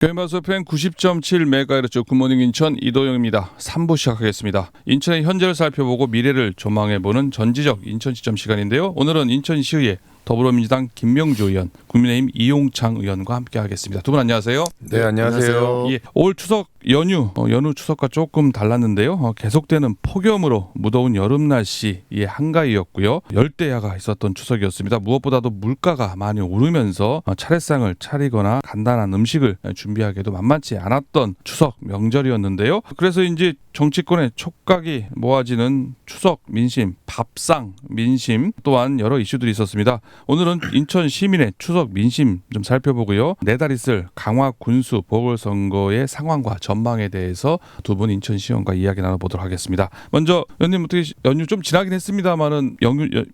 KBS FM 90.7MHz 굿모닝 인천 이도영입니다. 3부 시작하겠습니다. 인천의 현재를 살펴보고 미래를 조망해보는 전지적 인천시점 시간인데요. 오늘은 인천시의회 더불어민주당 김명주 의원, 국민의힘 이용창 의원과 함께하겠습니다. 두 분 안녕하세요. 네, 안녕하세요. 예, 올 추석 연휴 추석과 조금 달랐는데요. 계속되는 폭염으로 무더운 여름 날씨의 한가위였고요. 열대야가 있었던 추석이었습니다. 무엇보다도 물가가 많이 오르면서 차례상을 차리거나 간단한 음식을 준비하기도 만만치 않았던 추석 명절이었는데요. 그래서 이제 정치권의 촉각이 모아지는 추석 민심, 밥상 민심 또한 여러 이슈들이 있었습니다. 오늘은 인천 시민의 추석 민심 좀 살펴보고요. 내달 있을 강화 군수 보궐선거의 상황과 전망에 대해서 두 분 인천시의원과 이야기 나눠보도록 하겠습니다. 먼저 의원님, 어떻게 연휴 좀 지나긴 했습니다만은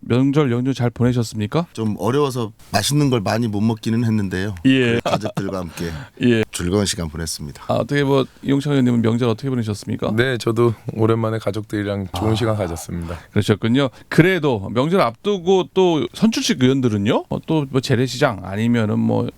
명절 연휴 잘 보내셨습니까? 좀 어려워서 맛있는 걸 많이 못 먹기는 했는데요. 예. 가족들과 함께 예. 즐거운 시간 보냈습니다. 어떻게 이용창 의원님은 명절 어떻게 보내셨습니까? 네, 저도 오랜만에 가족들이랑 좋은 시간 가졌습니다. 그러셨군요. 그래도 명절 앞두고 또 선출직 의원들은요, 또 뭐 재래시장 아니면 뭐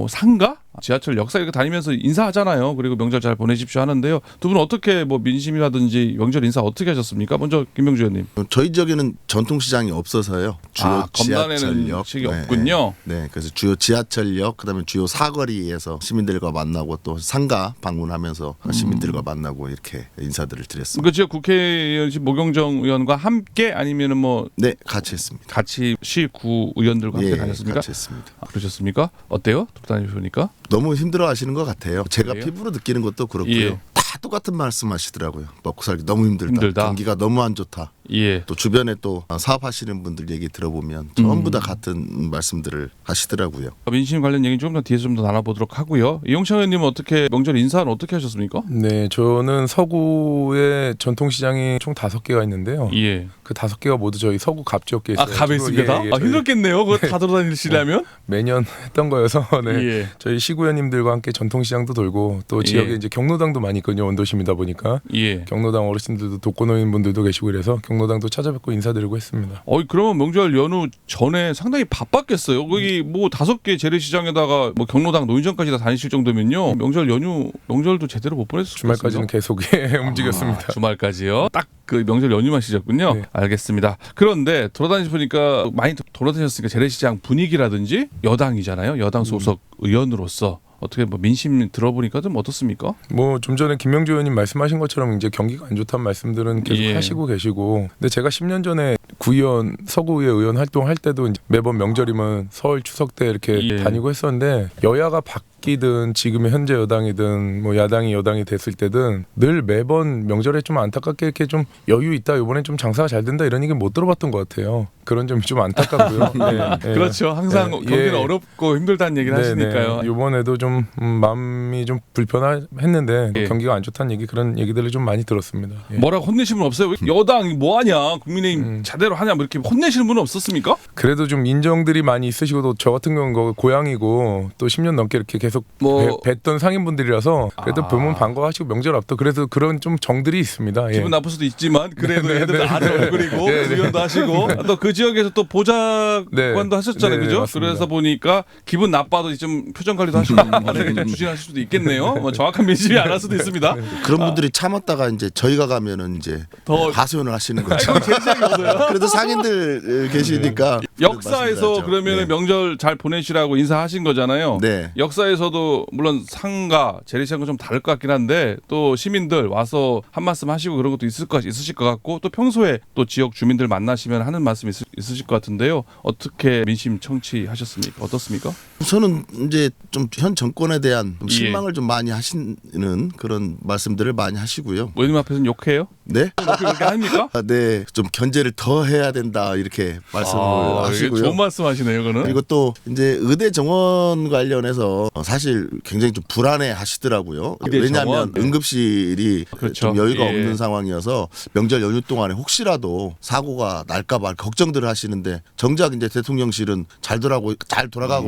상가? 지하철 역사 이렇게 다니면서 인사하잖아요. 그리고 명절 잘 보내십시오 하는데요. 두 분은 어떻게 민심이라든지 명절 인사 어떻게 하셨습니까? 먼저 김명주 의원님. 저희 지역에는 전통시장이 없어서요. 주요 검단에는 시장이 없군요. 네, 그래서 주요 지하철역, 그다음에 주요 사거리에서 시민들과 만나고 또 상가 방문하면서 시민들과 만나고 이렇게 인사들을 드렸습니다. 그 지역 국회의원실 모경정 의원과 함께 아니면은 네, 같이 했습니다. 같이 시구 의원들과 함께 다녔습니까? 같이 했습니다. 그러셨습니까? 어때요? 다니시니까? 너무 힘들어하시는 것 같아요. 제가 그래요? 피부로 느끼는 것도 그렇고요. 예. 다 똑같은 말씀하시더라고요. 먹고 살기 너무 힘들다. 경기가 너무 안 좋다. 예. 또 주변에 또 사업하시는 분들 얘기 들어보면 전부 다 같은 말씀들을 하시더라고요. 민심 관련 얘기 조금 더 뒤에서 좀 더 나눠보도록 하고요. 이용창 의원님은 어떻게 명절 인사는 어떻게 하셨습니까? 네, 저는 서구에 전통시장이 총 5개가 있는데요. 예. 그 5개가 모두 저희 서구 갑지역에 있어요. 갑에 있습니까? 힘들겠네요. 그거 다 돌아다니시려면? 매년 했던 거여서 네. 예. 저희 시구의원님들과 함께 전통시장도 돌고 또 지역에 이제 경로당도 많이 있거든요. 원도심이다 보니까 예. 경로당 어르신들도 독거노인분들도 계시고 그래서 경로당도 찾아뵙고 인사드리고 했습니다. 그러면 명절 연휴 전에 상당히 바빴겠어요. 거기 뭐 5개 재래시장에다가 뭐 경로당 노인정까지 다 다니실 정도면요. 명절도 제대로 못 보냈을 것 주말까지는 계속 움직였습니다. 주말까지요? 딱 그 명절 연휴만 쉬셨군요. 네. 알겠습니다. 그런데 돌아다니시니까 많이 돌아다녔으니까 재래시장 분위기라든지 여당이잖아요. 여당 소속 의원으로서 어떻게 민심 들어보니까 좀 어떻습니까? 좀 전에 김명주 의원님 말씀하신 것처럼 이제 경기가 안 좋다는 말씀들은 계속 하시고 계시고, 근데 제가 10년 전에 구의원 서구의회 의원 활동할 때도 이제 매번 명절이면 설 추석 때 이렇게 다니고 했었는데 여야가 바뀌든 지금의 현재 여당이든 뭐 야당이 여당이 됐을 때든 늘 매번 명절에 좀 안타깝게 이렇게 좀 여유 있다, 이번엔 좀 장사가 잘 된다 이런 얘기 못 들어봤던 것 같아요. 그런 점이 좀 안타깝고요. 네, 그렇죠. 항상 경기는 어렵고 힘들다는 얘기를 하시니까요. 이번에도 좀 마음이 좀 불편했는데 경기가 안 좋다는 얘기, 그런 얘기들을 좀 많이 들었습니다. 뭐라고 혼내신 분 없어요? 여당 뭐하냐, 국민의힘 제대로 하냐, 뭐 이렇게 혼내시는 분은 없었습니까? 그래도 좀 인정들이 많이 있으시고, 또 저 같은 경우는 고향이고 또 10년 넘게 이렇게 계속 뵀던 상인분들이라서 그래도 보면 반가워하시고 명절 앞도 그래서 그런 좀 정들이 있습니다. 기분 나쁠 수도 있지만 그래도 애들 아들 얼굴이고 의원도 하시고 또 그 지역에서 또 보좌관도 하셨잖아요, 그죠? 맞습니다. 그래서 보니까 기분 나빠도 좀 표정 관리도 하시고 좀 주신하실 수도 있겠네요. 정확한 민심이 안 할 수도 있습니다. 그런 분들이 참았다가 이제 저희가 가면은 이제 더 하소연을 하시는 거죠. 재시장이어서요. 그래도 상인들 계시니까 역사에서 그러면 명절 잘 보내시라고 인사하신 거잖아요. 네. 역사에서도 물론 상가 재래시장은 좀 다를 것 같긴 한데 또 시민들 와서 한 말씀 하시고 그런 것도 있으실 것 같고, 또 평소에 또 지역 주민들 만나시면 하는 말씀 있으실 것 같은데요. 어떻게 민심 청취하셨습니까? 어떻습니까? 저는 이제 좀 현 정권에 대한 실망을 좀 많이 하시는 그런 말씀들을 많이 하시고요. 의원님 앞에서는 욕해요? 네? 그렇게 합니까? 네, 좀 견제를 더 해야 된다 이렇게 말씀을 하시고요. 좋은 말씀하시네요, 그거는. 그리고 또 이제 의대 정원 관련해서 사실 굉장히 좀 불안해 하시더라고요. 왜냐하면 응급실이 좀 여유가 없는 상황이어서 명절 연휴 동안에 혹시라도 사고가 날까봐 걱정들을 하시는데, 정작 이제 대통령실은 잘 돌아가고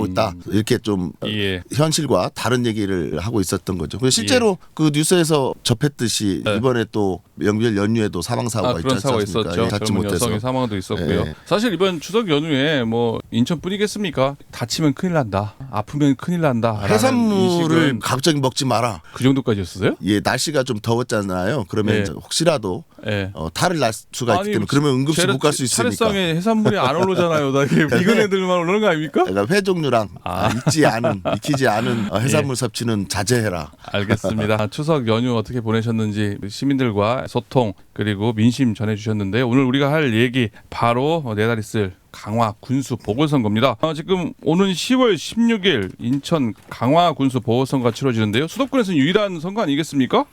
있다 이렇게 좀 현실과 다른 얘기를 하고 있었던 거죠. 실제로 그 뉴스에서 접했듯이 이번에 또 명절 연휴에도 사망 사고가 있지 않습니까? 있었죠. 젊은 여성의 사망도 있었고요. 사실 이번 추석 연휴에 뭐 인천뿐이겠습니까? 다치면 큰일 난다. 아프면 큰일 난다. 해산물을 갑자기 먹지 마라. 그 정도까지였어요? 예, 날씨가 좀 더웠잖아요. 그러면 네. 이제 혹시라도 예. 탈을 날 수가 있기 때문에 그러면 응급실 못 갈 수 있으니까. 차례상에 해산물이 안 오르잖아요. 다 이게 미근 애들만 오르는 거 아닙니까? 그러니까 회 종류랑 익히지 않은 해산물 섭취는 자제해라. 알겠습니다. 추석 연휴 어떻게 보내셨는지 시민들과 소통 그리고 민심 전해주셨는데요. 오늘 우리가 할 얘기 바로 내달 있을 강화 군수 보궐선거입니다. 지금 오는 10월 16일 인천 강화 군수 보궐선거가 치러지는데요. 수도권에서는 유일한 선거 아니겠습니까?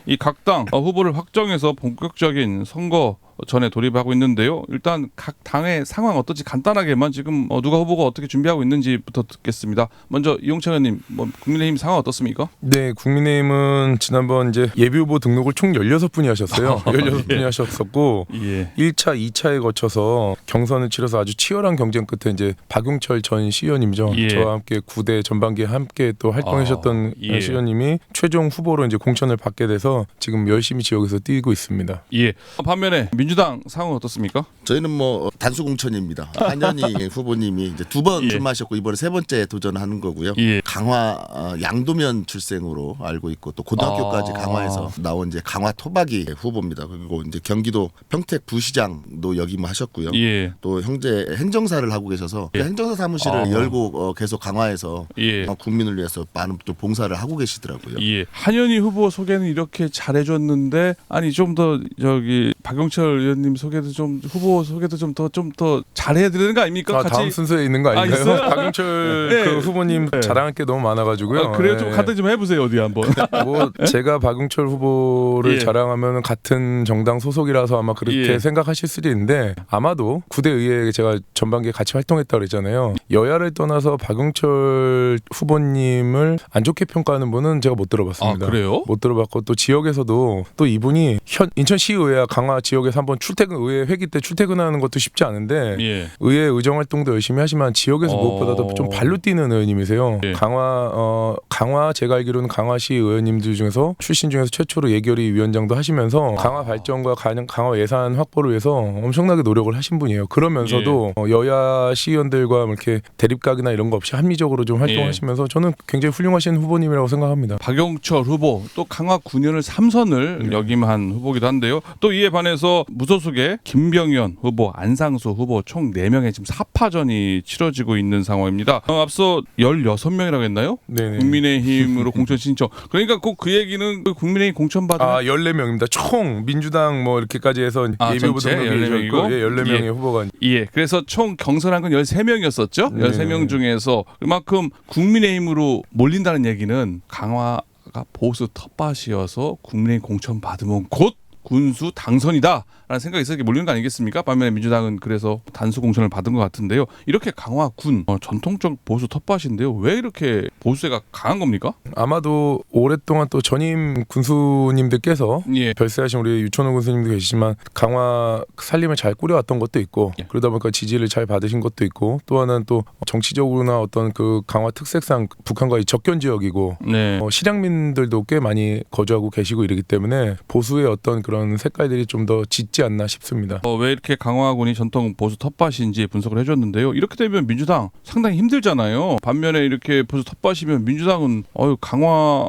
이 각 당 후보를 확정해서 본격적인 선거 전에 돌입하고 있는데요. 일단 각 당의 상황 어떨지 간단하게만 지금 누가 후보가 어떻게 준비하고 있는지부터 듣겠습니다. 먼저 이용찬 의원님, 국민의힘 상황 어떻습니까? 네, 국민의힘은 지난번 이제 예비 후보 등록을 총 16분이 하셨어요. 16분이 하셨었고 예. 1차, 2차에 거쳐서 경선을 치러서 아주 치열한 경쟁 끝에 이제 박용철 전 시의원님이죠. 예. 저와 함께 9대 전반기에 함께 또 활동하셨던 예. 시의원님이 최종 후보로 이제 공천을 받게 돼서 지금 열심히 지역에서 뛰고 있습니다. 예. 반면에 민주당 상황은 어떻습니까? 저희는 뭐 단수 공천입니다. 한현희 후보님이 이제 2번 예. 출마하셨고 이번에 3번째 도전하는 거고요. 예. 강화 양도면 출생으로 알고 있고 또 고등학교까지 강화에서 나온 이제 강화 토박이 후보입니다. 그리고 이제 경기도 평택 부시장도 역임하셨고요. 예. 또 형제 행정사를 하고 계셔서 예. 행정사 사무실을 열고 계속 강화해서 예. 국민을 위해서 많은 또 봉사를 하고 계시더라고요. 예. 한현희 후보 소개는 이렇게 잘해줬는데 아니 좀 더 저기 박용철 의원님 소개도 좀 후보 소개도 좀 더 잘해야 되는 거 아닙니까? 같이 다음 순서에 있는 거 아닌가요? 있어요? 박용철 네. 그 후보님 네. 자랑할 게 너무 많아가지고요. 그래요. 좀 네. 간단히 좀 해보세요. 어디 한번. 뭐 제가 박용철 후보를 예. 자랑하면 같은 정당 소속이라서 아마 그렇게 예. 생각하실 수도 있는데 아마도 9대 의회에 제가 전반기에 같이 활동했다고 그랬잖아요. 여야를 떠나서 박용철 후보님을 안 좋게 평가하는 분은 제가 못 들어봤습니다. 아, 그래요? 못 들어봤고 또 지역에서도 또 이분이 인천시의회와 강화 지역에서 한번 의회 회기 때 출퇴근하는 것도 쉽지 않은데 예. 의회 의정 활동도 열심히 하지만 지역에서 무엇보다도 좀 발로 뛰는 의원님이세요. 예. 강화 제가 알기로는 강화시 의원님들 중에서 출신 중에서 최초로 예결위 위원장도 하시면서 강화 발전과 강화 예산 확보를 위해서 엄청나게 노력을 하신 분이에요. 그러면서도 여야 시의원들과 이렇게 대립각이나 이런 거 없이 합리적으로 좀 활동하시면서 저는 굉장히 훌륭하신 후보님이라고 생각합니다. 박용철 후보 또 강화 9년을 3선을 역임한 후보기도 한데요. 또 이에 반해서 무소속의 김병현 후보, 안상수 후보 총 4명의 지금 사파전이 치러지고 있는 상황입니다. 앞서 16명이라고 했나요? 네네. 국민의힘으로 공천 신청. 그러니까 꼭 그 얘기는 국민의힘 공천 받은 14명입니다. 총 민주당 뭐 이렇게까지 해서 예비 후보 전체 등록이 14명이고? 14명의 예. 후보가 예, 그래서 총 경선한 건 13명이었었죠. 네. 13명 중에서 그만큼 국민의힘으로 몰린다는 얘기는 강화가 보수 텃밭이어서 국민의힘 공천 받으면 곧 군수 당선이다라는 생각이 있어서 몰리는 거 아니겠습니까? 반면에 민주당은 그래서 단수 공천을 받은 것 같은데요. 이렇게 강화군 전통적 보수 텃밭인데요. 왜 이렇게 보수세가 강한 겁니까? 아마도 오랫동안 또 전임 군수님들께서 예. 별세하신 우리 유천호 군수님도 계시지만 강화 살림을 잘 꾸려왔던 것도 있고 예. 그러다 보니까 지지를 잘 받으신 것도 있고 또 하나는 또 정치적으로나 어떤 그 강화 특색상 북한과의 접견 지역이고 네. 실향민들도 꽤 많이 거주하고 계시고 이러기 때문에 보수의 어떤 그런 색깔들이 좀 더 짙지 않나 싶습니다. 왜 이렇게 강화군이 전통 보수 텃밭인지 분석을 해줬는데요. 이렇게 되면 민주당 상당히 힘들잖아요. 반면에 이렇게 보수 텃밭이면 민주당은 강화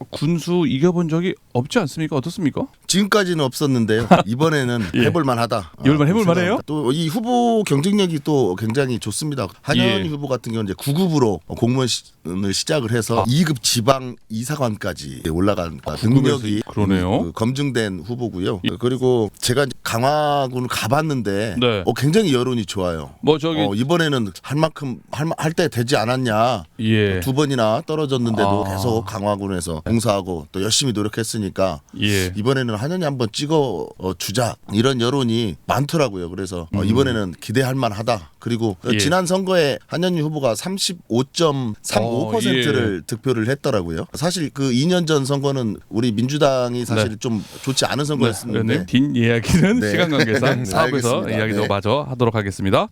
군수 이겨본 적이 없지 않습니까? 어떻습니까? 지금까지는 없었는데요. 이번에는 예. 해볼만하다. 이번엔 해볼만해요? 또 이 후보 경쟁력이 또 굉장히 좋습니다. 한현희 예. 후보 같은 경우는 이제 9급으로 공무원을 시작을 해서 2급 지방 이사관까지 올라간 능력이 그러네요. 검증된 후보고요. 그리고 제가 강화군을 가봤는데 네. 굉장히 여론이 좋아요. 뭐 저기 이번에는 할 만큼 할 때 되지 않았냐. 예. 2번이나 떨어졌는데도 아. 계속 강화군에서 봉사하고 또 열심히 노력했으니까 예. 이번에는 한현희 한번 찍어 주자 이런 여론이 많더라고요. 그래서 이번에는 기대할 만하다. 그리고 예. 지난 선거에 한현희 후보가 35.35%를 득표를 했더라고요. 사실 그 2년 전 선거는 우리 민주당이 사실 네. 좀 좋지 않은 선거였는데 뒷 이야기는 네. 시간 관계상 네, 사업에서 알겠습니다. 이야기도 네. 마저 하도록 하겠습니다.